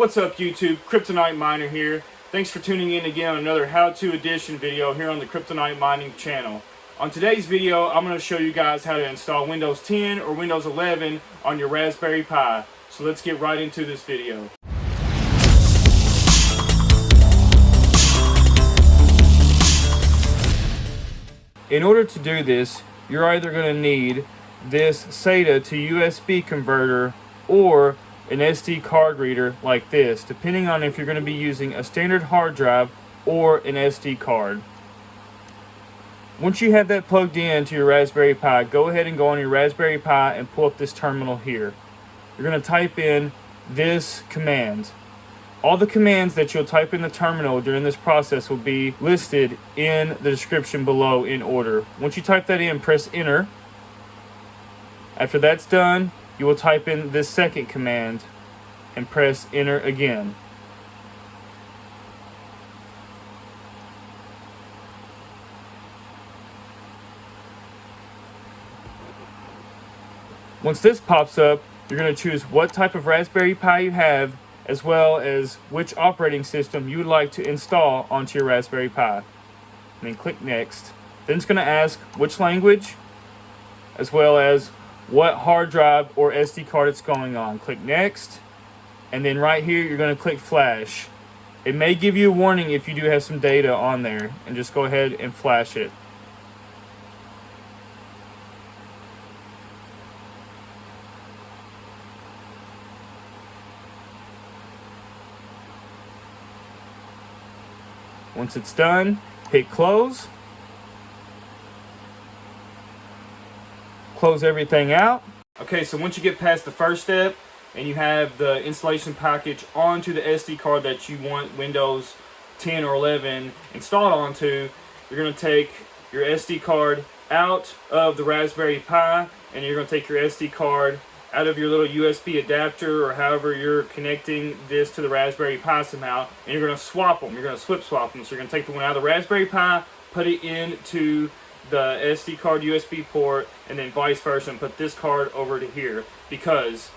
What's up YouTube, Kryptonite Miner here. Thanks for tuning in again on another how-to edition video here on the Kryptonite Mining channel. On today's video, I'm going to show you guys how to install Windows 10 or Windows 11 on your Raspberry Pi. So let's get right into this video. In order to do this, you're either going to need this SATA to USB converter or an SD card reader like this, depending on if you're going to be using a standard hard drive or an SD card. Once you have that plugged in to your Raspberry Pi, go ahead and go on your Raspberry Pi and pull up this terminal here. You're going to type in this command. All the commands that you'll type in the terminal during this process will be listed in the description below in order. Once you type that in, press enter. After that's done, you will type in this second command and press enter again. Once this pops up, you're going to choose what type of Raspberry Pi you have, as well as which operating system you would like to install onto your Raspberry Pi. And then click next. Then it's going to ask which language, as well as what hard drive or SD card it's going on. Click next, and then right here you're going to click flash. It may give you a warning if you do have some data on there, and just go ahead and flash it. Once it's done, hit close. Close everything out. Okay, so once you get past the first step and you have the installation package onto the SD card that you want Windows 10 or 11 installed onto, you're going to take your SD card out of the Raspberry Pi, and you're going to take your SD card out of your little USB adapter or however you're connecting this to the Raspberry Pi somehow, and you're going to swap them. You're going to swap them. So you're going to take the one out of the Raspberry Pi, put it into the SD card USB port, and then vice versa, and put this card over to here, because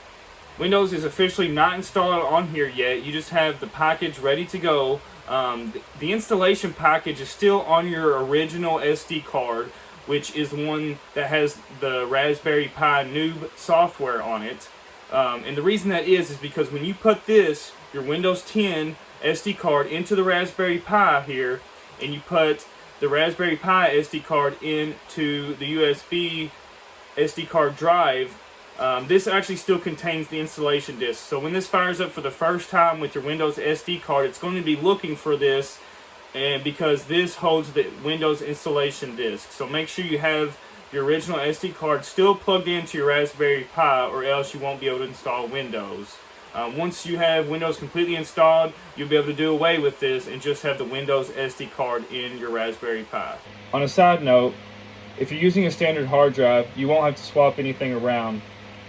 Windows is officially not installed on here yet. You just have the package ready to go. The installation package is still on your original SD card, which is the one that has the Raspberry Pi Noob software on it. And the reason that is because when you put this, your Windows 10 SD card, into the Raspberry Pi here, and you put the Raspberry Pi SD card into the USB SD card drive, this actually still contains the installation disk. So when this fires up for the first time with your Windows SD card, it's going to be looking for this, and because this holds the Windows installation disk. So make sure you have your original SD card still plugged into your Raspberry Pi, or else you won't be able to install Windows. Once you have Windows completely installed, you'll be able to do away with this and just have the Windows SD card in your Raspberry Pi. On a side note, if you're using a standard hard drive, you won't have to swap anything around.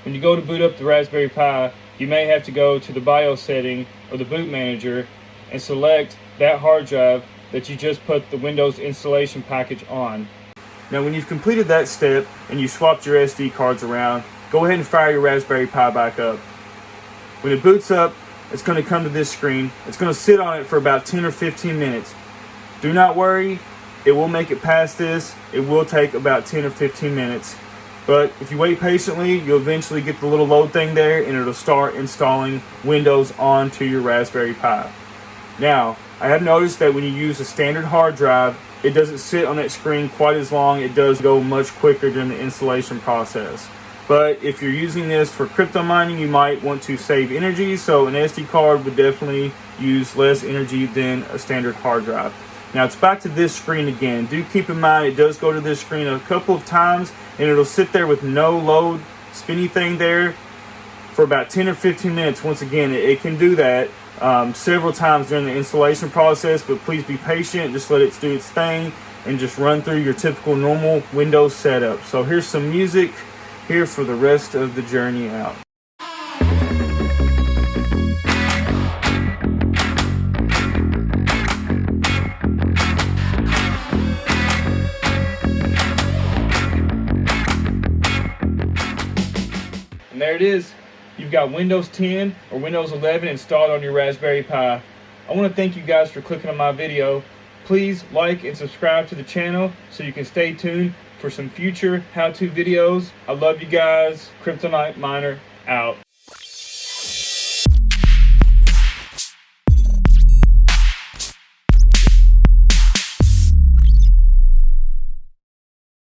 When you go to boot up the Raspberry Pi, you may have to go to the BIOS setting or the boot manager and select that hard drive that you just put the Windows installation package on. Now when you've completed that step and you swapped your SD cards around, go ahead and fire your Raspberry Pi back up. When it boots up, it's going to come to this screen. It's going to sit on it for about 10 or 15 minutes. Do not worry, it will make it past this. It will take about 10 or 15 minutes. But if you wait patiently, you'll eventually get the little load thing there, and it'll start installing Windows onto your Raspberry Pi. Now, I have noticed that when you use a standard hard drive, it doesn't sit on that screen quite as long. It does go much quicker during the installation process. But if you're using this for crypto mining, you might want to save energy, so an SD card would definitely use less energy than a standard hard drive. Now it's back to this screen again. Do keep in mind it does go to this screen a couple of times, and it'll sit there with no load spinny thing there for about 10 or 15 minutes. Once again, it can do that several times during the installation process, but please be patient. Just let it do its thing and just run through your typical normal Windows setup. So here's some music here for the rest of the journey out. And there it is. you've got Windows 10 or Windows 11 installed on your Raspberry Pi. I want to thank you guys for clicking on my video. Please like and subscribe to the channel so you can stay tuned for some future how-to videos. I love you guys. Kryptonite Miner out.